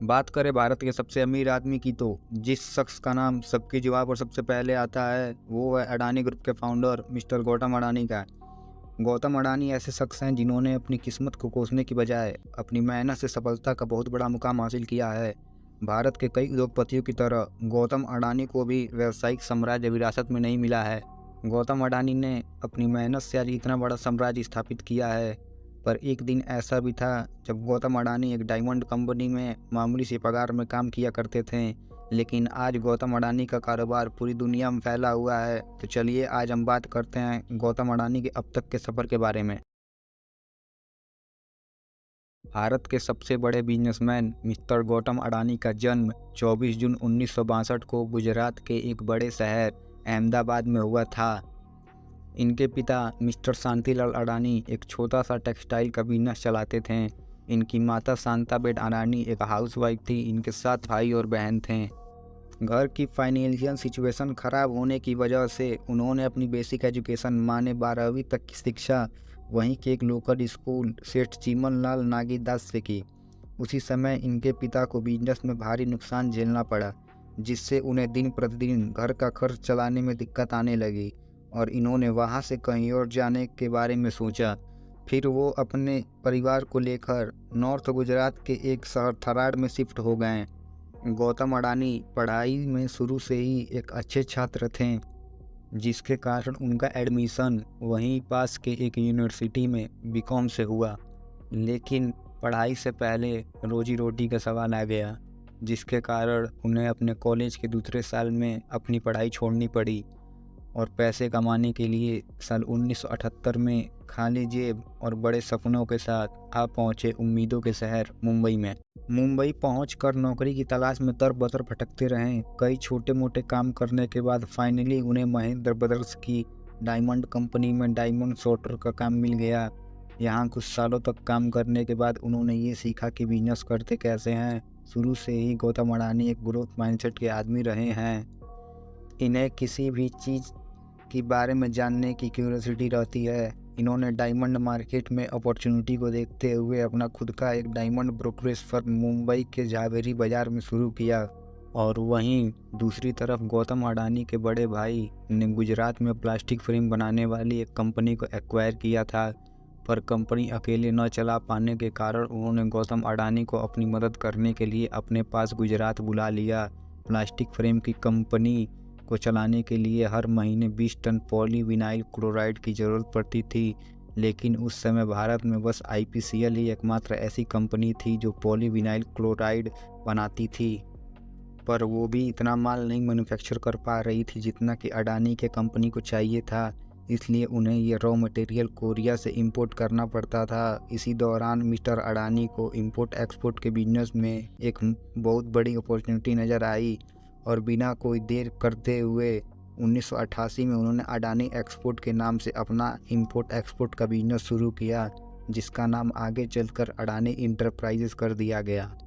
बात करें भारत के सबसे अमीर आदमी की तो जिस शख्स का नाम सबकी जुबान पर सबसे पहले आता है वो है अडानी ग्रुप के फाउंडर मिस्टर गौतम अडानी का। गौतम अडानी ऐसे शख्स हैं जिन्होंने अपनी किस्मत को कोसने की बजाय अपनी मेहनत से सफलता का बहुत बड़ा मुकाम हासिल किया है। भारत के कई उद्योगपतियों की तरह गौतम अडानी को भी व्यावसायिक साम्राज्य विरासत में नहीं मिला है। गौतम अडानी ने अपनी मेहनत से आज इतना बड़ा साम्राज्य स्थापित किया है। पर एक दिन ऐसा भी था जब गौतम अडानी एक डायमंड कंपनी में मामूली सी पगार में काम किया करते थे, लेकिन आज गौतम अडानी का कारोबार पूरी दुनिया में फैला हुआ है। तो चलिए आज हम बात करते हैं गौतम अडानी के अब तक के सफ़र के बारे में। भारत के सबसे बड़े बिजनेसमैन मिस्टर गौतम अडानी का जन्म 24 जून 1962 को गुजरात के एक बड़े शहर अहमदाबाद में हुआ था। इनके पिता मिस्टर शांतिलाल अडानी एक छोटा सा टेक्सटाइल का बिजनेस चलाते थे। इनकी माता शांताबेन अडानी एक हाउसवाइफ थी। इनके 7 भाई और बहन थे। घर की फाइनेंशियल सिचुएशन ख़राब होने की वजह से उन्होंने अपनी बेसिक एजुकेशन माने 12वीं तक की शिक्षा वहीं के एक लोकल स्कूल सेठ चीमन लाल नागीदास से की। उसी समय इनके पिता को बिजनेस में भारी नुकसान झेलना पड़ा, जिससे उन्हें दिन प्रतिदिन घर का खर्च चलाने में दिक्कत आने लगी और इन्होंने वहां से कहीं और जाने के बारे में सोचा। फिर वो अपने परिवार को लेकर नॉर्थ गुजरात के एक शहर थराद में शिफ्ट हो गए। गौतम अडानी पढ़ाई में शुरू से ही एक अच्छे छात्र थे, जिसके कारण उनका एडमिशन वहीं पास के एक यूनिवर्सिटी में बीकॉम से हुआ। लेकिन पढ़ाई से पहले रोजी रोटी का सवाल आ गया, जिसके कारण उन्हें अपने कॉलेज के दूसरे साल में अपनी पढ़ाई छोड़नी पड़ी और पैसे कमाने के लिए साल 1978 में खाली जेब और बड़े सपनों के साथ आ पहुँचे उम्मीदों के शहर मुंबई में। मुंबई पहुंचकर नौकरी की तलाश में दर-बदर भटकते रहे। कई छोटे मोटे काम करने के बाद फाइनली उन्हें महेंद्र ब्रदर्स की डायमंड कंपनी में डायमंड सॉर्टर का काम मिल गया। यहाँ कुछ सालों तक काम करने के बाद उन्होंने ये सीखा कि बिजनेस करते कैसे हैं। शुरू से ही गौतम अडानी एक ग्रोथ माइंडसेट के आदमी रहे हैं। इन्हें किसी भी चीज़ के बारे में जानने की क्यूरियोसिटी रहती है। इन्होंने डायमंड मार्केट में अपॉर्चुनिटी को देखते हुए अपना खुद का एक डायमंड ब्रोकरेज फर्म मुंबई के झावेरी बाज़ार में शुरू किया। और वहीं दूसरी तरफ गौतम अडानी के बड़े भाई ने गुजरात में प्लास्टिक फ्रेम बनाने वाली एक कंपनी को एक्वायर किया था। पर कंपनी अकेले न चला पाने के कारण उन्होंने गौतम अडानी को अपनी मदद करने के लिए अपने पास गुजरात बुला लिया। प्लास्टिक फ्रेम की कंपनी को चलाने के लिए हर महीने 20 टन पॉलीविनाइल क्लोराइड की ज़रूरत पड़ती थी। लेकिन उस समय भारत में बस IPCL ही एकमात्र ऐसी कंपनी थी जो पॉलीविनाइल क्लोराइड बनाती थी। पर वो भी इतना माल नहीं मैन्युफैक्चर कर पा रही थी जितना कि अडानी के कंपनी को चाहिए था। इसलिए उन्हें ये रॉ मटेरियल कोरिया से इंपोर्ट करना पड़ता था। इसी दौरान मिस्टर अडानी को इंपोर्ट एक्सपोर्ट के बिजनेस में एक बहुत बड़ी अपॉर्चुनिटी नज़र आई और बिना कोई देर करते हुए 1988 में उन्होंने अडानी एक्सपोर्ट के नाम से अपना इंपोर्ट एक्सपोर्ट का बिजनेस शुरू किया, जिसका नाम आगे चलकर अडानी इंटरप्राइजेस कर दिया गया।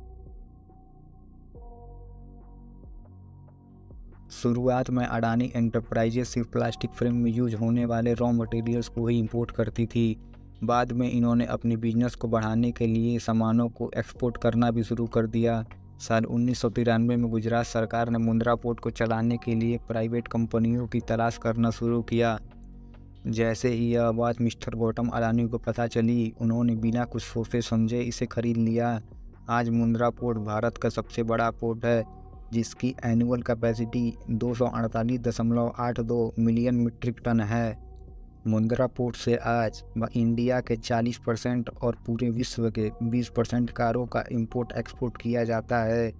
शुरुआत में अडानी एंटरप्राइजेस सिर्फ प्लास्टिक फ्रेम में यूज होने वाले रॉ मटेरियल्स को ही इंपोर्ट करती थी। बाद में इन्होंने अपनी बिजनेस को बढ़ाने के लिए सामानों को एक्सपोर्ट करना भी शुरू कर दिया। साल 1993 में गुजरात सरकार ने मुंद्रा पोर्ट को चलाने के लिए प्राइवेट कंपनियों की तलाश करना शुरू किया। जैसे ही यह बात मिस्टर गौतम अडानी को पता चली, उन्होंने बिना कुछ सोचे समझे इसे खरीद लिया। आज मुंद्रा पोर्ट भारत का सबसे बड़ा पोर्ट है, जिसकी annual capacity 248.82 million metric tonne है। मुंद्रा पोर्ट से आज इंडिया के 40% और पूरे विश्व के 20% कारों का इंपोर्ट एक्सपोर्ट किया जाता है।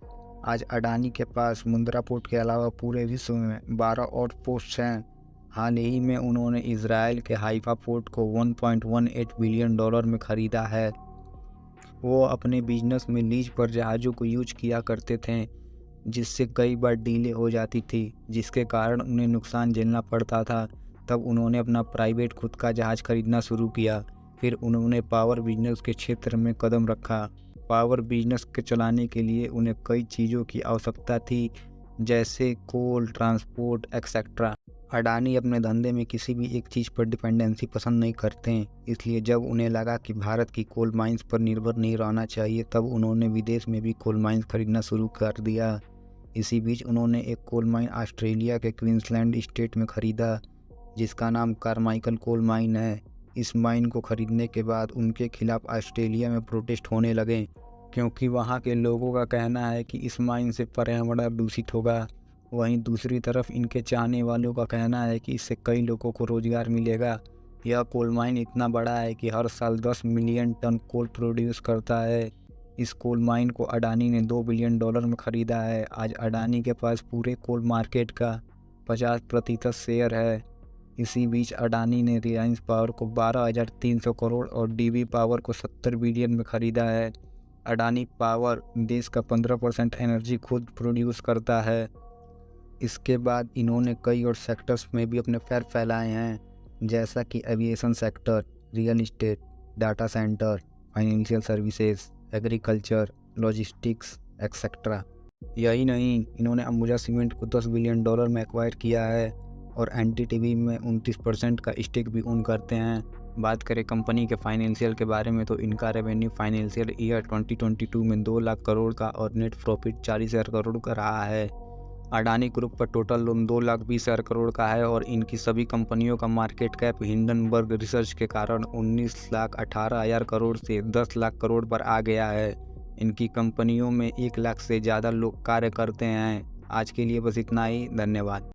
आज अडानी के पास मुंद्रा पोर्ट के अलावा पूरे विश्व में 12 और पोर्ट्स हैं। हाल ही में उन्होंने इजराइल के हाइफा पोर्ट को $1.18 बिलियन में ख़रीदा है। वो अपने बिजनेस में लीज पर जहाज़ों को यूज किया करते थे, जिससे कई बार डीले हो जाती थी, जिसके कारण उन्हें नुकसान झेलना पड़ता था। तब उन्होंने अपना प्राइवेट खुद का जहाज़ खरीदना शुरू किया। फिर उन्होंने पावर बिजनेस के क्षेत्र में कदम रखा। पावर बिजनेस के चलाने के लिए उन्हें कई चीज़ों की आवश्यकता थी, जैसे कोल, ट्रांसपोर्ट एक्सेट्रा। अडानी अपने धंधे में किसी भी एक चीज़ पर डिपेंडेंसी पसंद नहीं करते हैं, इसलिए जब उन्हें लगा कि भारत की कोल माइंस पर निर्भर नहीं रहना चाहिए, तब उन्होंने विदेश में भी कोल माइंस खरीदना शुरू कर दिया। इसी बीच उन्होंने एक कोल माइन ऑस्ट्रेलिया के क्वींसलैंड स्टेट में खरीदा, जिसका नाम कारमाइकल कोल माइन है। इस माइन को खरीदने के बाद उनके खिलाफ ऑस्ट्रेलिया में प्रोटेस्ट होने लगे, क्योंकि वहाँ के लोगों का कहना है कि इस माइन से पर्यावरण दूषित होगा। वहीं दूसरी तरफ इनके चाहने वालों का कहना है कि इससे कई लोगों को रोजगार मिलेगा। यह कोल माइन इतना बड़ा है कि हर साल 10 मिलियन टन कोल प्रोड्यूस करता है। इस कोल माइन को अडानी ने $2 बिलियन में ख़रीदा है। आज अडानी के पास पूरे कोल मार्केट का 50% शेयर है। इसी बीच अडानी ने रिलायंस पावर को 12,300 करोड़ और डीबी पावर को 70 बिलियन में ख़रीदा है। अडानी पावर देश का 15% एनर्जी खुद प्रोड्यूस करता है। इसके बाद इन्होंने कई और सेक्टर्स में भी अपने पैर फैलाए हैं, जैसा कि aviation sector, real estate, data centre, financial services, agriculture, logistics etcetera. यही नहीं, इन्होंने अंबुजा सीमेंट को $10 बिलियन में एक्वायर किया है और एनटीटीवी में 29% का स्टेक भी ओन करते हैं। बात करें कंपनी के फाइनेंशियल के बारे में, तो इनका रेवेन्यू फाइनेंशियल ईयर 2022 में 2 लाख करोड़ का और नेट प्रॉफिट 40,000 करोड़ का रहा है। अडानी ग्रुप पर टोटल लोन 2,20,000 करोड़ का है और इनकी सभी कंपनियों का मार्केट कैप हिंडनबर्ग रिसर्च के कारण 19,18,000 करोड़ से 10 लाख करोड़ पर आ गया है। इनकी कंपनियों में 1 लाख से ज़्यादा लोग कार्य करते हैं। आज के लिए बस इतना ही। धन्यवाद।